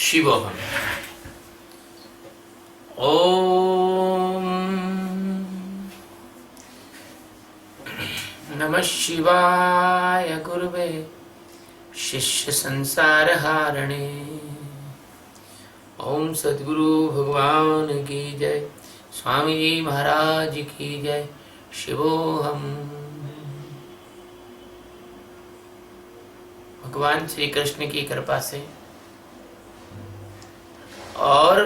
शिवोहम। ओम नमः शिवाय गुरुवे शिष्य संसार हारणे। ओम सद्गुरु भगवान की जय, स्वामी जी महाराज की जय। शिवोहम। भगवान श्री कृष्ण की कृपा से और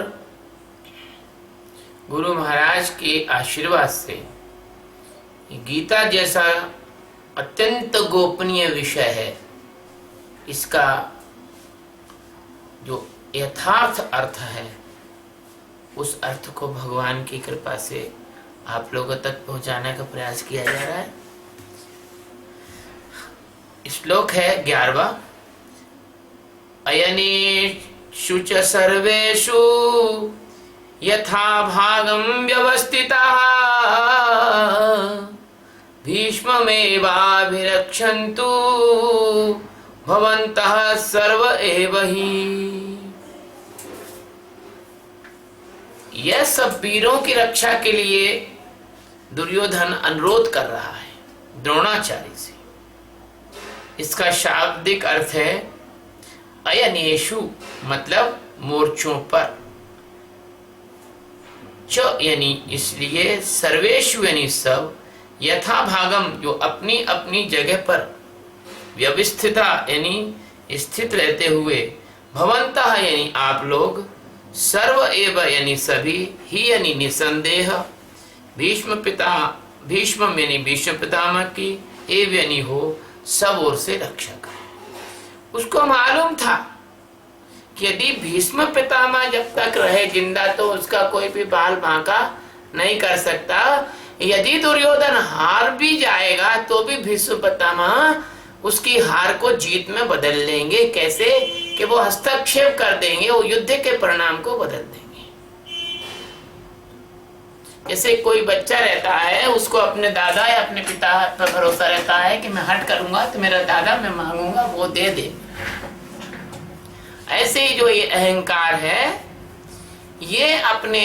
गुरु महाराज के आशीर्वाद से गीता जैसा अत्यंत गोपनीय विषय है, इसका जो यथार्थ अर्थ है उस अर्थ को भगवान की कृपा से आप लोगों तक पहुंचाने का प्रयास किया जा रहा है। श्लोक है 11वां। अयनेषु च सर्वेषु यथा भागं व्यवस्थिताः भीष्ममेवाभिरक्षन्तु भवन्तः सर्व एव हि। यह सब वीरों की रक्षा के लिए दुर्योधन अनुरोध कर रहा है द्रोणाचार्य से। इसका शाब्दिक अर्थ है अयनेषु मतलब मोर्चों पर, च यानी इसलिए, सर्वेषु यानी सब, यथा भागम जो अपनी अपनी जगह पर, व्यवस्थिता यानी स्थित रहते हुए, भवन्तः यानी आप लोग, सर्व एव यानी सभी, ही यानी निसंदेह, भीष्म यानी भीष्म पितामह की, एव यानी हो, सब ओर से रक्षा करे। उसको मालूम था कि यदि भीष्म पितामह जब तक रहे जिंदा तो उसका कोई भी बाल बांका नहीं कर सकता। यदि दुर्योधन हार भी जाएगा तो भी भीष्म पितामह उसकी हार को जीत में बदल लेंगे। कैसे कि वो हस्तक्षेप कर देंगे, वो युद्ध के परिणाम को बदल देंगे। जैसे कोई बच्चा रहता है, उसको अपने दादा या अपने पिता पर भरोसा रहता है कि मैं हट करूंगा तो मेरा दादा मैं मांगूंगा वो दे दे। ऐसे ही जो ये अहंकार है, ये अपने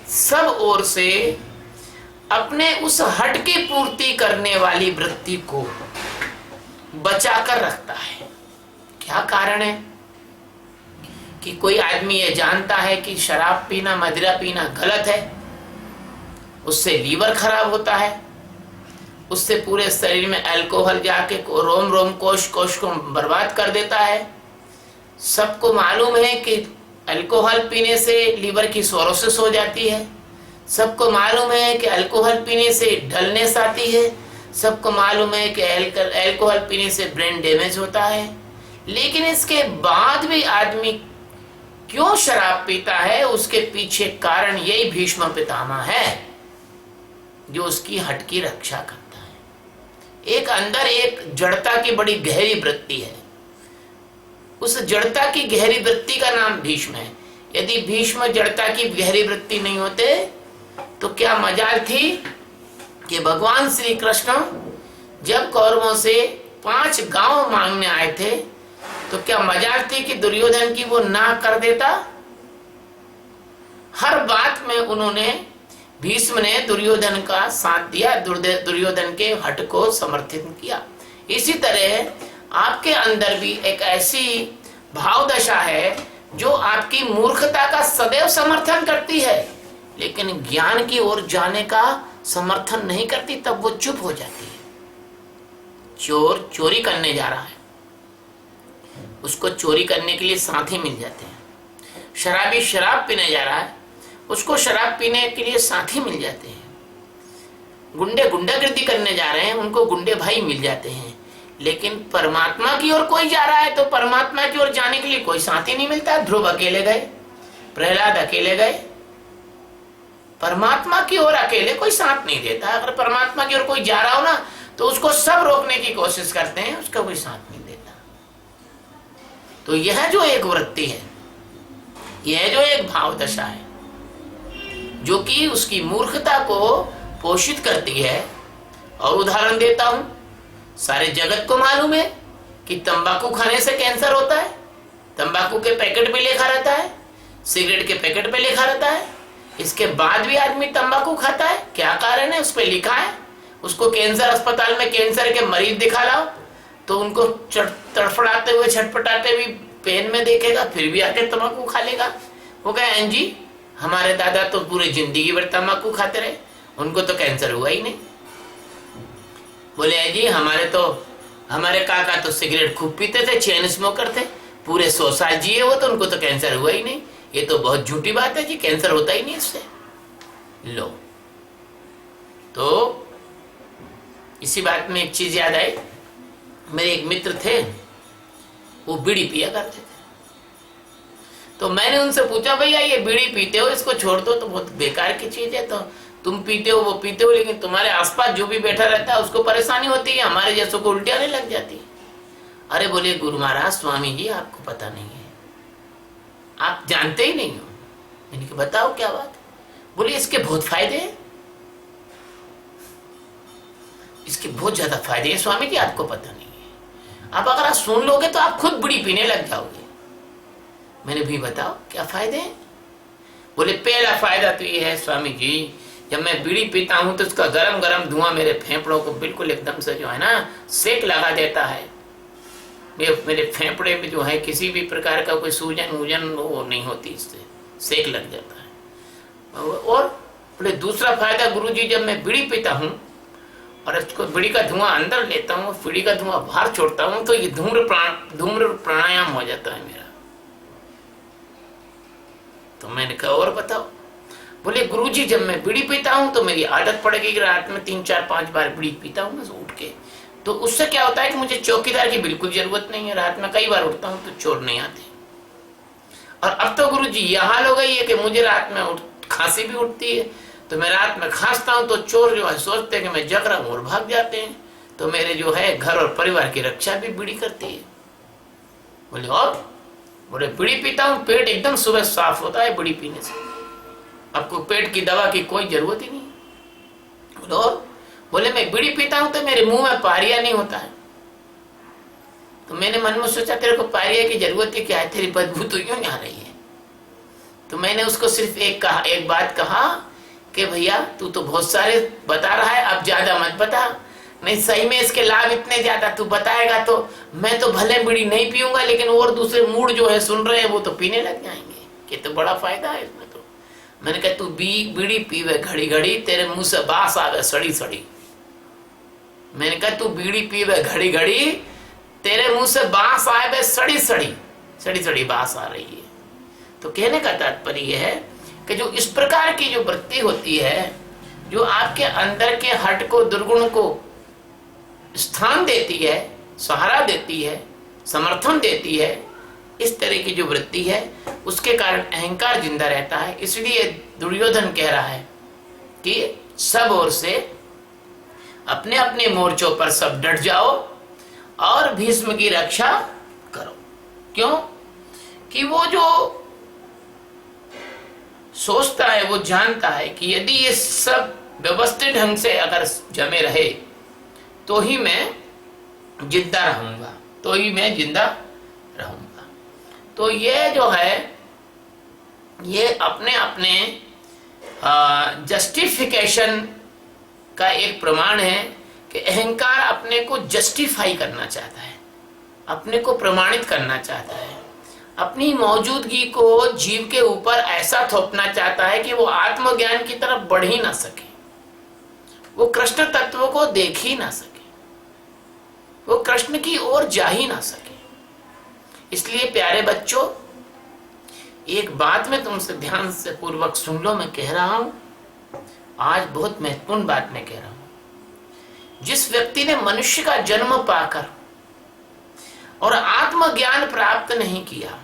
सब ओर से अपने उस हट की पूर्ति करने वाली वृत्ति को बचाकर रखता है। क्या कारण है कि कोई आदमी ये जानता है कि शराब पीना, मदिरा पीना गलत है, उससे लीवर खराब होता है, उससे पूरे शरीर में अल्कोहल जाके रोम रोम कोश को बर्बाद कर देता है। सबको मालूम है कि अल्कोहल पीने से लीवर की सोरोसिस हो जाती है। सबको मालूम है कि अल्कोहल पीने से डलनेस आती है। सबको मालूम है कि अल्कोहल पीने से ब्रेन डैमेज होता है। लेकिन इसके बाद भी आदमी क्यों शराब पीता है, उसके पीछे कारण यही भीष्म पितामह है जो उसकी हट की रक्षा करता है। एक अंदर एक जड़ता की बड़ी गहरी वृत्ति है, उस जड़ता की गहरी वृत्ति का नाम भीष्म है। यदि भीष्म जड़ता की गहरी वृत्ति नहीं होते तो क्या मजाल थी कि भगवान श्री कृष्ण जब कौरवों से 5 गांव मांगने आए थे तो क्या मजाल थी कि दुर्योधन की वो ना कर देता। हर बात में उन्होंने, भीष्म ने दुर्योधन का साथ दिया, दुर्योधन के हट को समर्थित किया। इसी तरह आपके अंदर भी एक ऐसी भाव दशा है जो आपकी मूर्खता का सदैव समर्थन करती है, लेकिन ज्ञान की ओर जाने का समर्थन नहीं करती। तब वो चुप हो जाती है। चोर चोरी करने जा रहा है, उसको चोरी करने के लिए साथी मिल जाते हैं। शराबी शराब पीने जा रहा है, उसको शराब पीने के लिए साथी मिल जाते हैं। गुंडे गुंडागर्दी करने जा रहे हैं, उनको गुंडे भाई मिल जाते हैं। लेकिन परमात्मा की ओर कोई जा रहा है तो परमात्मा की ओर जाने के लिए कोई साथी नहीं मिलता। ध्रुव अकेले गए, प्रहलाद अकेले गए। परमात्मा की ओर अकेले कोई साथ नहीं देता। अगर परमात्मा की ओर कोई जा रहा हो ना तो उसको सब रोकने की कोशिश करते हैं, उसका कोई साथ नहीं देता। तो यह जो एक वृत्ति है, यह जो एक भाव दशा है जो कि उसकी मूर्खता को पोषित करती है। और उदाहरण देता हूं, सारे जगत को मालूम है कि तंबाकू खाने से कैंसर होता है, तंबाकू के पैकेट पे लिखा रहता है, सिगरेट के पैकेट पे लिखा रहता है, इसके बाद भी आदमी तंबाकू खाता है। क्या कारण है? उस पर लिखा है। उसको कैंसर अस्पताल में कैंसर के मरीज दिखा लाओ तो उनको तड़फड़ाते हुए छटपटाते हुए पेन में देखेगा, फिर भी आके तंबाकू खा लेगा। वो कहे जी हमारे दादा तो पूरी जिंदगी भर तंबाकू खाते रहे, उनको तो कैंसर हुआ ही नहीं। बोले जी हमारे काका तो सिगरेट खूब पीते थे, चेन स्मोकर थे, पूरे 100 साल जिए वो, तो उनको तो कैंसर हुआ ही नहीं। ये तो बहुत झूठी बात है जी, कैंसर होता ही नहीं इससे। लो, तो इसी बात में एक चीज याद आई। मेरे एक मित्र थे, वो बीड़ी पिया करते थे। तो मैंने उनसे पूछा भैया ये बीड़ी पीते हो, इसको छोड़ दो तो बहुत बेकार की चीज है, तो तुम पीते हो वो पीते हो, लेकिन तुम्हारे आसपास जो भी बैठा रहता है उसको परेशानी होती है, हमारे जैसों को उल्टी आने लग जाती है। अरे बोले गुरु महाराज स्वामी जी आपको पता नहीं है, आप जानते ही नहीं हो। मैंने कहा बताओ क्या बात। बोले इसके बहुत फायदे हैं, इसके बहुत ज्यादा फायदे हैं स्वामी जी, आपको पता नहीं है। आप अगर आप सुन लोगे तो आप खुद बीड़ी पीने लग जाओगे। मैंने भी बताओ क्या फायदे हैं। बोले पहला फायदा तो ये है स्वामी जी, जब मैं बीड़ी पीता हूं तो उसका गरम गरम धुआं मेरे फेफड़ों को बिल्कुल एकदम से जो है ना सेक लगा देता है। मेरे फेफड़े में जो है किसी भी प्रकार का कोई सूजन वूजन वो नहीं होती, इससे सेक लग जाता है। और बोले दूसरा फायदा गुरुजी, जब मैं बीड़ी पीता हूँ और उसको बीड़ी का धुआं अंदर लेता हूँ, बीड़ी का धुआं बाहर छोड़ता हूँ, तो ये धूम्र प्राणायाम हो जाता है मेरा। तो मैंने कहा और बताओ। बोले गुरुजी जब मैं बीड़ी पीता हूँ तो मेरी आदत पड़ गई, रात में 3 4 5 बार बीड़ी पीता हूँ मैं उठ के, तो उससे क्या होता है कि मुझे चौकीदार की बिल्कुल जरूरत नहीं है। रात में कई बार उठता हूँ तो चोर नहीं आते। और अब तो गुरुजी यह हाल हो गई है कि मुझे रात में खांसी भी उठती है, तो मैं रात में खांसता हूँ तो चोर जो है सोचते हैं कि मैं जग रहा हूँ और भाग जाते हैं। तो मेरे जो है घर और परिवार की रक्षा भी बीड़ी करती है। बोले और? बोले बीड़ी पीता हूँ, पेट एकदम सुबह साफ होता है बीड़ी पीने से, आपको पेट की दवा की कोई जरूरत ही नहीं। बोले और? बोले मैं बीड़ी पीता हूँ तो मेरे मुंह में पारिया नहीं होता है। तो मैंने मन में सोचा तेरे को पारिया की जरूरत ही क्या है, तेरी बदबू तो यूं आ रही है। तो मैंने उसको सिर्फ एक बात कहा कि भैया तू तो बहुत सारे बता रहा है, अब ज्यादा मत बता, नहीं सही में इसके लाभ इतने ज्यादा तू बताएगा तो मैं तो भले बीड़ी नहीं पीऊंगा, लेकिन और दूसरे मूड जो है सुन रहे हैं वो तो पीने लग जाएंगे, कि तो बड़ा फायदा है इसमें। तो मैंने कहा तू बीड़ी पीवे घड़ी घड़ी, तेरे मुंह से बास आवे सड़ी सड़ी। मैंने कहा तू बीड़ी पीवे घड़ी घड़ी, तेरे मुंह से बांस आए सड़ी सड़ी बांस आ रही है। तो कहने का तात्पर्य यह है कि जो इस प्रकार की जो वृत्ति होती है, जो आपके अंदर के हट को दुर्गुण को स्थान देती है, सहारा देती है, समर्थन देती है, इस तरह की जो वृत्ति है उसके कारण अहंकार जिंदा रहता है। इसलिए दुर्योधन कह रहा है कि सब ओर से अपने अपने मोर्चों पर सब डट जाओ और भीष्म की रक्षा करो। क्यों? कि वो जो सोचता है, वो जानता है कि यदि ये सब व्यवस्थित ढंग से अगर जमे रहे तो ही मैं जिंदा रहूंगा, तो ही मैं जिंदा रहूंगा। तो ये जो है ये अपने अपने जस्टिफिकेशन का एक प्रमाण है कि अहंकार अपने को जस्टिफाई करना चाहता है, अपने को प्रमाणित करना चाहता है, अपनी मौजूदगी को जीव के ऊपर ऐसा थोपना चाहता है कि वो आत्मज्ञान की तरफ बढ़ ही ना सके, वो कृष्ण तत्व को देख ही ना सके, वो कृष्ण की ओर जा ही ना सके। इसलिए प्यारे बच्चों, एक बात में तुमसे ध्यान से पूर्वक सुन लो, मैं कह रहा हूं, आज बहुत महत्वपूर्ण बात मैं कह रहा हूं। जिस व्यक्ति ने मनुष्य का जन्म पाकर और आत्मज्ञान प्राप्त नहीं किया,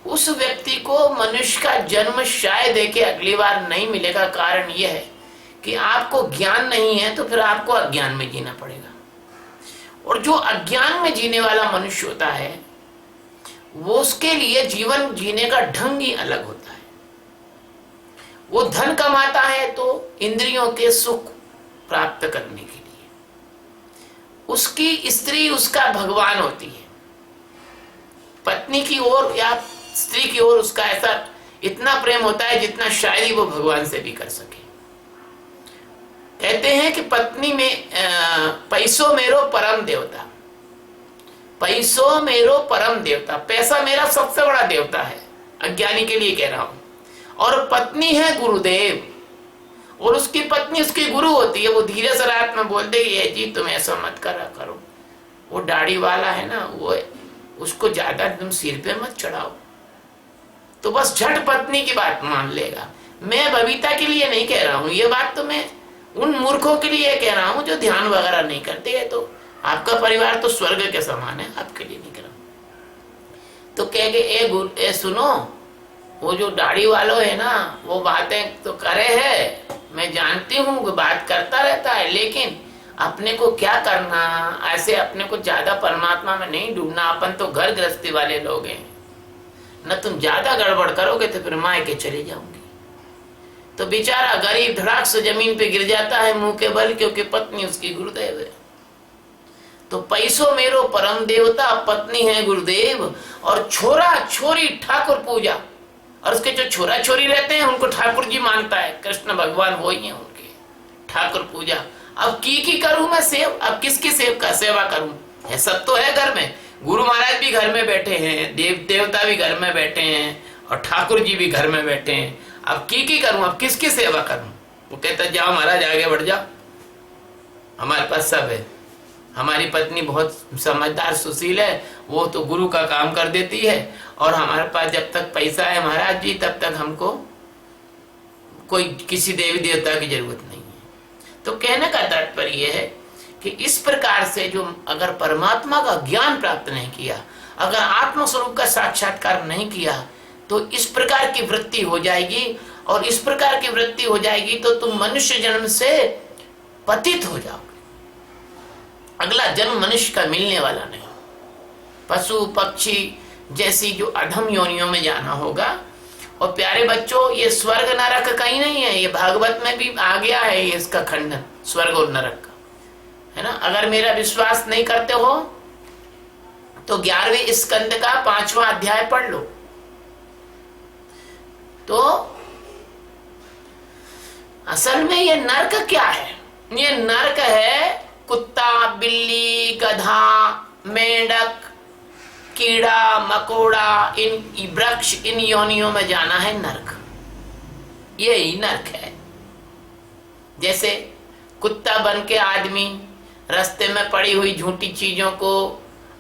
उस व्यक्ति को मनुष्य का जन्म शायद है कि अगली बार नहीं मिलेगा। कारण यह है कि आपको ज्ञान नहीं है तो फिर आपको अज्ञान में जीना पड़ेगा। और जो अज्ञान में जीने वाला मनुष्य होता है वो उसके लिए जीवन जीने का ढंग ही अलग होता है। वो धन कमाता है तो इंद्रियों के सुख प्राप्त करने के लिए, उसकी स्त्री उसका भगवान होती है। पत्नी की ओर या स्त्री की ओर उसका ऐसा इतना प्रेम होता है जितना शायद ही वो भगवान से भी कर सके। कहते हैं कि पत्नी में पैसो मेरो परम देवता, पैसो मेरो परम देवता, पैसा मेरा सबसे बड़ा देवता है, अज्ञानी के लिए कह रहा हूं। और पत्नी है गुरुदेव, और उसकी पत्नी उसकी गुरु होती है। वो धीरे से रात में बोल देगी, ये जी तुम ऐसा मत करा करो, वो दाढ़ी वाला है ना, वो उसको ज्यादा तुम सिर पे मत चढ़ाओ, तो बस झट पत्नी की बात मान लेगा। मैं बबीता के लिए नहीं कह रहा हूं ये बात, तो मैं उन मूर्खों के लिए कह रहा हूं जो ध्यान वगैरह नहीं करते हैं। तो आपका परिवार तो स्वर्ग के समान है, आपके लिए नहीं कर रहा हूं। तो कह गए, ए सुनो, वो जो दाढ़ी वालों है ना, वो बातें तो करे है, मैं जानती हूँ वो बात करता रहता है, लेकिन अपने को क्या करना, ऐसे अपने को ज्यादा परमात्मा में नहीं डूबना। अपन तो घर गृहस्थी वाले लोग हैं न, तुम ज्यादा गड़बड़ करोगे तो फिर मायके चले जाओगे। तो बेचारा गरीब धड़ाक से जमीन पे गिर जाता है मुंह के बल, क्योंकि पत्नी उसकी गुरुदेव है। तो पैसो मेरो परम देवता, पत्नी है गुरुदेव, और छोरा छोरी ठाकुर पूजा। और उसके जो छोरा छोरी रहते हैं उनको ठाकुर जी मानता है, कृष्ण भगवान वो ही है उनके ठाकुर पूजा। अब की करूं मैं सेव, अब किसकी सेवा करूं? है सब तो है घर में, गुरु महाराज भी घर में बैठे हैं, देवता भी घर में बैठे हैं, और ठाकुर जी भी घर में बैठे हैं। अब की करूं, अब किसकी सेवा करूं? वो कहता जाओ महाराज आगे बढ़ जाओ, हमारे पास सब है। हमारी पत्नी बहुत समझदार सुशील है, वो तो गुरु का काम कर देती है, और हमारे पास जब तक पैसा है महाराज जी तब तक हमको कोई किसी देवी देवता की जरूरत नहीं है। तो कहने का तात्पर्य यह है कि इस प्रकार से जो अगर परमात्मा का ज्ञान प्राप्त नहीं किया, अगर आत्म स्वरूप का साक्षात्कार नहीं किया, तो इस प्रकार की वृत्ति हो जाएगी। और इस प्रकार की वृत्ति हो जाएगी तो तुम मनुष्य जन्म से पतित हो जाओगे, अगला जन्म मनुष्य का मिलने वाला नहीं, पशु पक्षी जैसी जो अधम योनियों में जाना होगा। और प्यारे बच्चों, ये स्वर्ग नरक कहीं नहीं है, ये भागवत में भी आ गया है, ये इसका खंडन स्वर्ग और नरक का, है ना। अगर मेरा विश्वास नहीं करते हो तो 11वें स्कंद का 5वां अध्याय पढ़ लो। तो असल में ये नरक क्या है? ये नरक है कुत्ता, बिल्ली, गधा, मेंढक, कीड़ा मकोड़ा, इन वृक्ष, इन योनियों में जाना है नरक। ये ही नरक है। जैसे कुत्ता बन के आदमी रास्ते में पड़ी हुई झूठी चीजों को,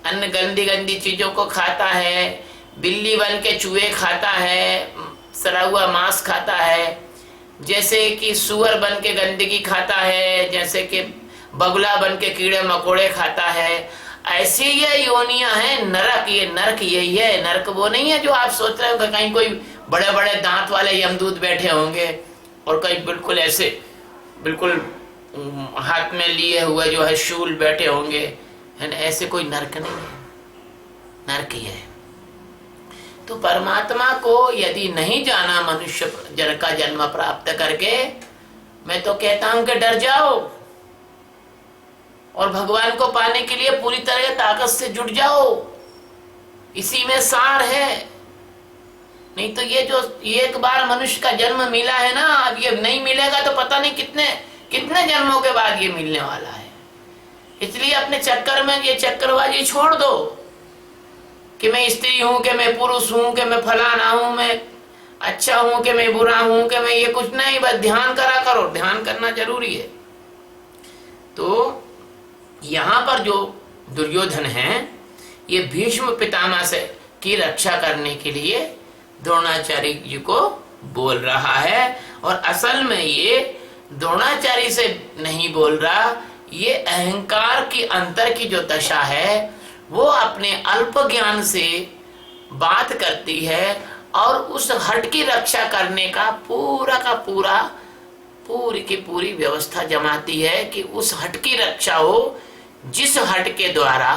अन्य गंदी गंदी चीजों को खाता है, बिल्ली बन के चूहे खाता है, सड़ा हुआ मांस खाता है, जैसे कि सुअर बन के गंदगी खाता है, जैसे कि बगुला बन के कीड़े मकोड़े खाता है, ऐसी ये योनियां हैं नरक। ये नरक यही है। नरक वो नहीं है जो आप सोच रहे हो कि कहीं कोई बड़े बड़े दांत वाले यमदूत बैठे होंगे और कहीं बिल्कुल ऐसे बिल्कुल हाथ में लिए हुए जो है शूल बैठे होंगे, है ना। ऐसे कोई नरक नहीं है, नरक ही है। तो परमात्मा को यदि नहीं जाना मनुष्य जन का जन्म प्राप्त करके, मैं तो कहता हूं कि डर जाओ और भगवान को पाने के लिए पूरी तरह ताकत से जुट जाओ। इसी में सार है। नहीं तो ये जो एक बार मनुष्य का जन्म मिला है ना, अब ये नहीं मिलेगा तो पता नहीं कितने कितने जन्मों के बाद ये मिलने वाला है। इसलिए अपने चक्कर में ये चक्करबाजी छोड़ दो कि मैं स्त्री हूं, कि मैं पुरुष हूं, कि मैं फलाना हूं, मैं अच्छा हूं, कि मैं बुरा हूं, कि मैं ये कुछ नहीं। बस ध्यान करा करो, ध्यान करना जरूरी है। तो यहाँ पर जो दुर्योधन है, ये भीष्म पितामह से की रक्षा करने के लिए द्रोणाचार्य जी को बोल रहा है। और असल में ये द्रोणाचार्य से नहीं बोल रहा, ये अहंकार की अंतर की जो दशा है वो अपने अल्प ज्ञान से बात करती है और उस हट की रक्षा करने का पूरी की पूरी व्यवस्था जमाती है कि उस हट की रक्षा हो, जिस हट के द्वारा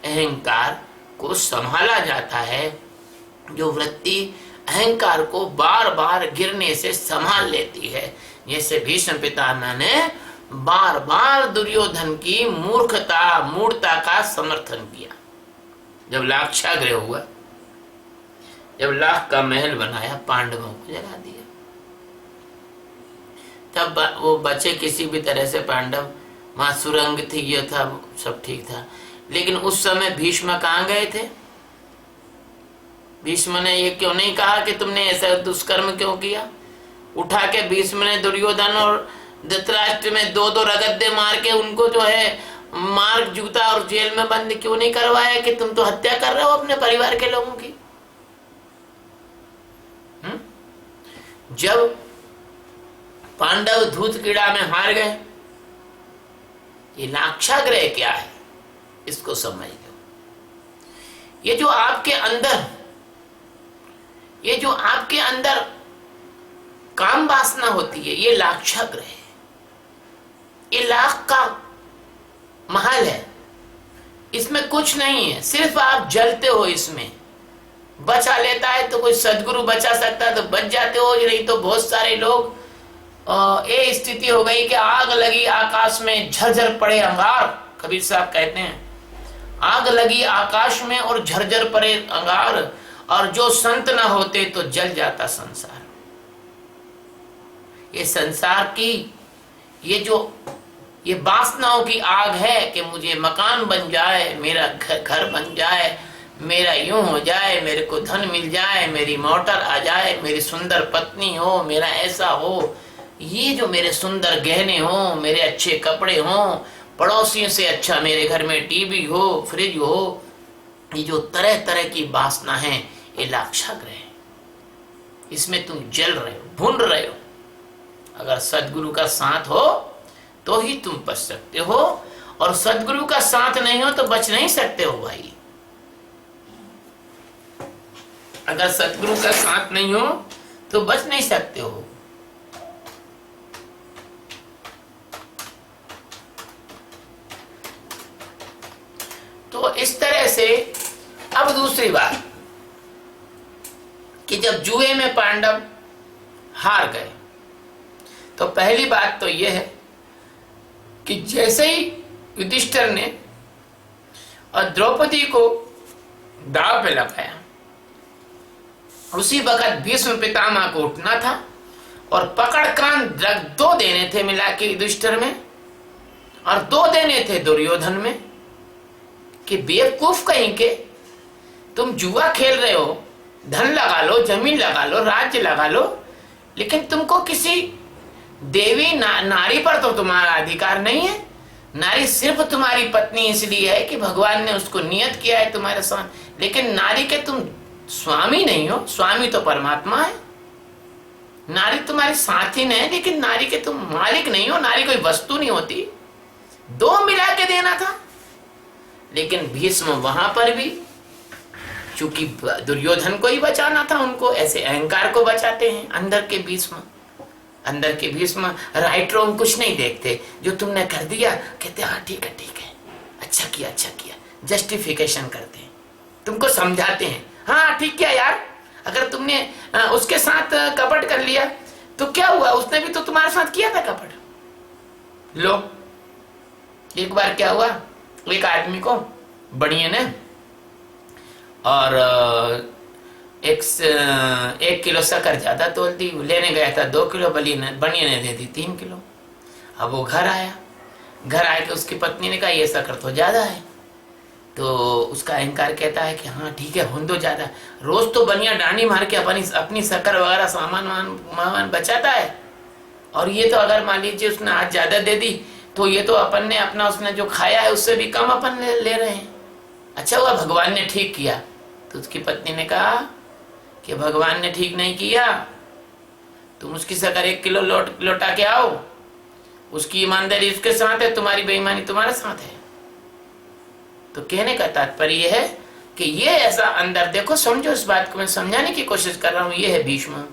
अहंकार को संभाला जाता है, जो वृत्ति अहंकार को बार बार गिरने से संभाल लेती है। जैसे भीष्म पितामह ने बार बार दुर्योधन की मूर्खता मूढ़ता का समर्थन किया। जब लाक्षागृह हुआ जब लाख का महल बनाया, पांडवों को जला दिया। तब वो बचे किसी भी तरह से पांडव, वहां सुरंग थी, ये था, सब ठीक था। लेकिन उस समय भीष्म कहाँ गए थे? भीष्म ने ये क्यों नहीं कहा कि तुमने ऐसा दुष्कर्म क्यों किया? उठा के भीष्म ने दुर्योधन और धृतराष्ट्र में दो दो रगड्डे मार के उनको जो है मार जूता और जेल में बंद क्यों नहीं करवाया कि तुम तो हत्या कर रहे हो अपने परिवार के लोगों की? जब पांडव धूत कीड़ा में हार गए, ये लाक्षाग्रह क्या है इसको समझ लो। ये जो आपके अंदर काम वासना होती है, ये लाक्षाग्रह है, ये लाख का महल है, इसमें कुछ नहीं है, सिर्फ आप जलते हो। इसमें बचा लेता है तो कोई सदगुरु बचा सकता है तो बच जाते हो, नहीं तो बहुत सारे लोग ये स्थिति हो गई कि आग लगी आकाश में झरझर पड़े अंगार। कबीर साहब कहते हैं आग लगी आकाश में और झरझर पड़े अंगार, और जो संत ना होते तो जल जाता संसार। ये संसार की ये वासनाओं की आग है कि मुझे मकान बन जाए, मेरा घर बन जाए, मेरा यूं हो जाए, मेरे को धन मिल जाए, मेरी मोटर आ जाए, मेरी सुंदर पत्नी हो, मेरा ऐसा हो, ये जो मेरे सुंदर गहने हो, मेरे अच्छे कपड़े हो, पड़ोसियों से अच्छा मेरे घर में टीवी हो, फ्रिज हो, ये जो तरह तरह की वासना है, ये लाक्षाग्रह है। इसमें तुम जल रहे हो, भून रहे हो। अगर सदगुरु का साथ हो तो ही तुम बच सकते हो, और सदगुरु का साथ नहीं हो तो बच नहीं सकते हो भाई। अगर सदगुरु का साथ नहीं हो तो बच नहीं सकते हो। तो इस तरह से अब दूसरी बात कि जब जुए में पांडव हार गए, तो पहली बात तो यह है कि जैसे ही युधिष्ठिर ने और द्रौपदी को दांव पे लगाया, उसी वक्त भीष्म पितामह को उठना था और पकड़ कान दो देने थे मिला के युधिष्ठिर में, और दो देने थे दुर्योधन में कि बेवकूफ कहीं के, तुम जुआ खेल रहे हो, धन लगा लो, जमीन लगा लो, राज्य लगा लो, लेकिन तुमको किसी देवी नारी पर तो तुम्हारा अधिकार नहीं है। नारी सिर्फ तुम्हारी पत्नी इसलिए है कि भगवान ने उसको नियत किया है तुम्हारे साथ, लेकिन नारी के तुम स्वामी नहीं हो। स्वामी तो परमात्मा है। नारी तुम्हारी साथी नहीं है, लेकिन नारी के तुम मालिक नहीं हो। नारी कोई वस्तु नहीं होती। दो मिला के देना था, लेकिन भीष्म वहां पर भी चूंकि दुर्योधन को ही बचाना था, उनको ऐसे अहंकार को बचाते हैं। अंदर के भीष्म राइटरों कुछ नहीं देखते, जो तुमने कर दिया कहते हाँ ठीक है, अच्छा किया, जस्टिफिकेशन करते हैं, तुमको समझाते हैं, हाँ ठीक किया यार, अगर तुमने उसके साथ कपट कर लिया तो क्या हुआ, उसने भी तो तुम्हारे साथ किया था कपट। लो एक बार क्या हुआ, एक आदमी को बढ़िया ने और एक किलो शक्कर ज्यादा तोल दी, लेने गया था 2 किलो, बनिया ने दे दी 3 किलो। अब वो घर आके उसकी पत्नी ने कहा ये शक्कर तो ज्यादा है, तो उसका अहंकार कहता है कि हाँ ठीक है, हों दो ज्यादा, रोज तो बनिया डांडी मार के अपनी शक्कर वगैरह सामान बचाता है, और ये तो अगर मान लीजिए उसने आज ज्यादा दे दी तो ये तो अपन ने अपना उसने जो खाया है उससे भी कम अपन ले रहे हैं। अच्छा हुआ भगवान ने ठीक किया। तो उसकी पत्नी ने कहा कि भगवान ने ठीक नहीं किया, तुम उसकी शक्कर 1 किलो लौटा के आओ, उसकी ईमानदारी उसके साथ है, तुम्हारी बेईमानी तुम्हारे साथ है। तो कहने का तात्पर्य है कि ये ऐसा अंदर देखो, समझो इस बात को, मैं समझाने की कोशिश कर रहा हूँ। ये है भीष्म,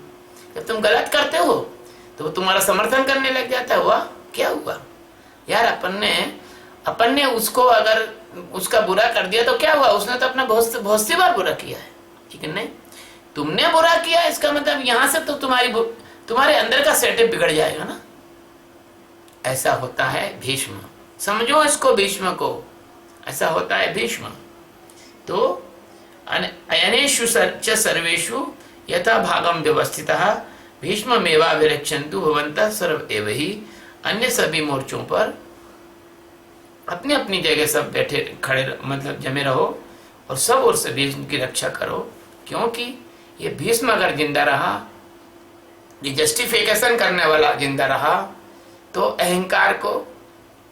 जब तुम गलत करते हो तो वो तुम्हारा समर्थन करने लग जाता है। हुआ क्या हुआ यार, अपन ने उसको अगर उसका बुरा कर दिया तो क्या हुआ, उसने तो अपना बहुत सी बार बुरा किया है, ठीक है नहीं, तुमने बुरा किया, इसका मतलब यहां से तो तुम्हारे अंदर का सेटअप बिगड़ जाएगा ना। ऐसा होता है भीष्म, समझो इसको, भीष्म को ऐसा होता है भीष्म। तो अयनेषु च सर्वेषु यथा भागम व्यवस्थितः भीष्ममेवाभिरक्षन्तु भवन्तः सर्व एव ही। अन्य सभी मोर्चों पर अपनी अपनी जगह सब बैठे खड़े मतलब जमे रहो और सब ओर से भीष्म की रक्षा करो, क्योंकि ये भीष्म अगर जिंदा रहा, ये जस्टिफिकेशन करने वाला जिंदा रहा, तो अहंकार को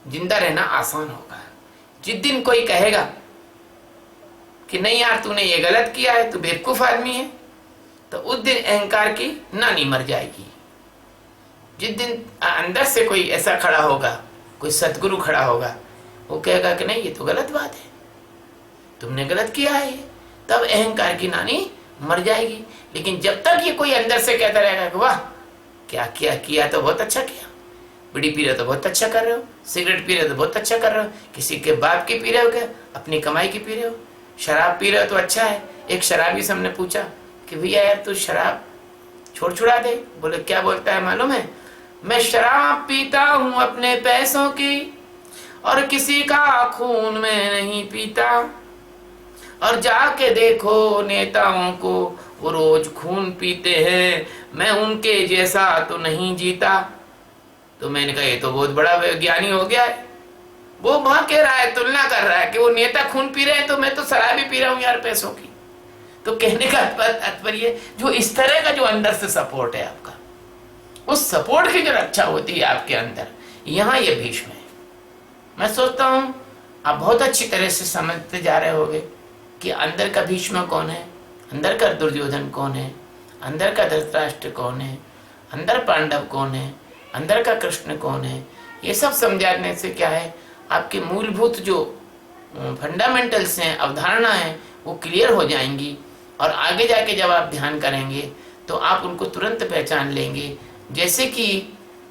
जिंदा रहना आसान होगा। जिस दिन कोई कहेगा कि नहीं यार तूने ये गलत किया है, तू बेवकूफ आदमी है, तो उस दिन अहंकार की नानी मर जाएगी। जिस दिन अंदर से कोई ऐसा खड़ा होगा, कोई सतगुरु खड़ा होगा, वो कहेगा कि नहीं ये तो गलत बात है, तुमने गलत किया है, तब अहंकार की नानी मर जाएगी। लेकिन जब तक ये कोई अंदर से कहता रहेगा कि वाह क्या किया तो बहुत अच्छा किया, बीड़ी पी रहे हो तो बहुत अच्छा कर रहे हो, सिगरेट पी रहे हो तो बहुत अच्छा कर रहे हो, किसी के बाप की पी रहे हो क्या, अपनी कमाई की पी रहे हो, शराब पी रहे हो तो अच्छा है। एक शराबी से हमने पूछा कि भैया यार तू शराब छुड़ा दे। बोले क्या बोलता है मालूम है, मैं शराब पीता हूँ अपने पैसों की और किसी का खून में नहीं पीता, और जाके देखो नेताओं को वो रोज खून पीते हैं, मैं उनके जैसा तो नहीं जीता। तो मैंने कहा ये तो बहुत बड़ा ज्ञानी हो गया है, वो वहां कह रहा है, तुलना कर रहा है कि वो नेता खून पी रहे हैं तो मैं तो शराब भी पी रहा हूँ यार पैसों की। तो कहने का तात्पर्य जो इस तरह का जो अंदर से सपोर्ट है आपका, उस सपोर्ट की जो रक्षा होती है आपके अंदर, यहाँ ये भीष्म है। मैं सोचता हूँ आप बहुत अच्छी तरह से समझते जा रहे होंगे कि अंदर का भीष्म कौन है, अंदर का दुर्योधन कौन है, अंदर का धृतराष्ट्र कौन है, अंदर पांडव कौन है, अंदर का कृष्ण कौन है। ये सब समझाने से क्या है, आपके मूलभूत जो फंडामेंटल्स हैं, अवधारणा है, वो क्लियर हो जाएंगी, और आगे जाके जब आप ध्यान करेंगे तो आप उनको तुरंत पहचान लेंगे। जैसे कि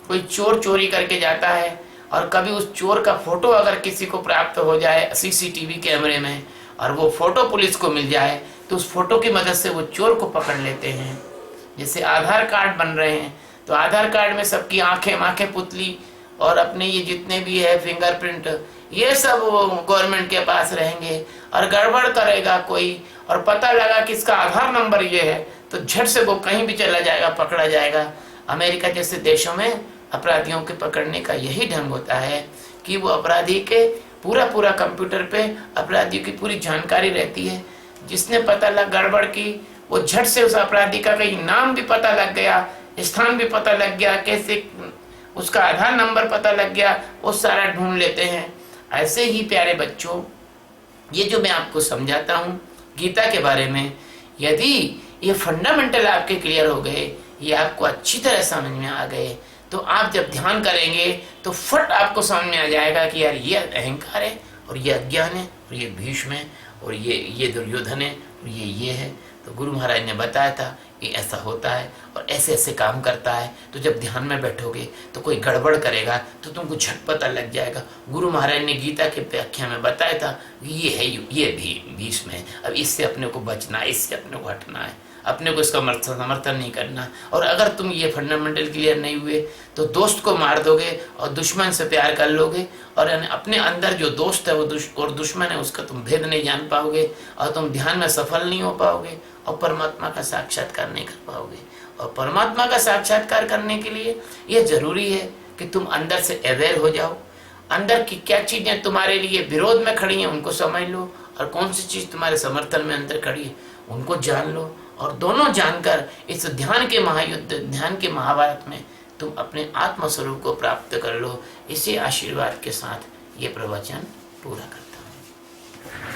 कोई चोर चोरी करके जाता है और कभी उस चोर का फोटो अगर किसी को प्राप्त हो जाए सीसीटीवी कैमरे में, और वो फोटो पुलिस को मिल जाए, तो उस फोटो की मदद से वो चोर को पकड़ लेते हैं। जैसे आधार कार्ड बन रहे हैं, तो आधार कार्ड में सबकी आंखें पुतली और अपने ये जितने भी है फिंगरप्रिंट, ये सब गवर्नमेंट के पास रहेंगे, और गड़बड़ करेगा कोई और पता लगा कि इसका आधार नंबर ये है, तो झट से वो कहीं भी चला जाएगा, पकड़ा जाएगा। अमेरिका जैसे देशों में अपराधियों के पकड़ने का यही ढंग होता है कि वो अपराधी के पूरा कंप्यूटर पे अपराधियों की पूरी जानकारी रहती है। जिसने पता लग गड़बड़ की, वो झट से उस अपराधी का कहीं नाम भी पता लग गया, स्थान भी पता लग गया, कैसे उसका आधार नंबर पता लग गया, वो सारा ढूंढ लेते हैं। ऐसे ही प्यारे बच्चों, ये जो मैं आपको समझाता हूँ गीता के बारे में, यदि ये फंडामेंटल आपके क्लियर हो गए, ये आपको अच्छी तरह समझ में आ गए, तो आप जब ध्यान करेंगे तो फट आपको समझ में आ जाएगा कि यार ये अहंकार है, और ये अज्ञान है, और ये भीष्म है, और ये दुर्योधन है, और ये है। तो गुरु महाराज ने बताया था ये ऐसा होता है और ऐसे ऐसे काम करता है। तो जब ध्यान में बैठोगे तो कोई गड़बड़ करेगा तो तुमको झट पता लग जाएगा। गुरु महाराज ने गीता के व्याख्या में बताया था ये है, ये भी भीष्म है, अब इससे अपने को बचना है, इससे अपने को हटना है, अपने को इसका समर्थन नहीं करना। और अगर तुम ये फंडामेंटल क्लियर नहीं हुए तो दोस्त को मार दोगे और दुश्मन से प्यार कर लोगे, और अपने अंदर जो दोस्त है वो और दुश्मन है उसका तुम भेद नहीं जान पाओगे, और तुम ध्यान में सफल नहीं हो पाओगे, और परमात्मा का साक्षात्कार नहीं कर पाओगे। और परमात्मा का साक्षात्कार करने के लिए ये जरूरी है कि तुम अंदर से अवेयर हो जाओ, अंदर की क्या चीजें तुम्हारे लिए विरोध में खड़ी हैं उनको समझ लो, और कौन सी चीज तुम्हारे समर्थन में अंदर खड़ी है उनको जान लो। और दोनों जानकर इस ध्यान के महायुद्ध, ध्यान के महाभारत में तुम अपने आत्म स्वरूप को प्राप्त कर लो। इसी आशीर्वाद के साथ ये प्रवचन पूरा करता हूँ।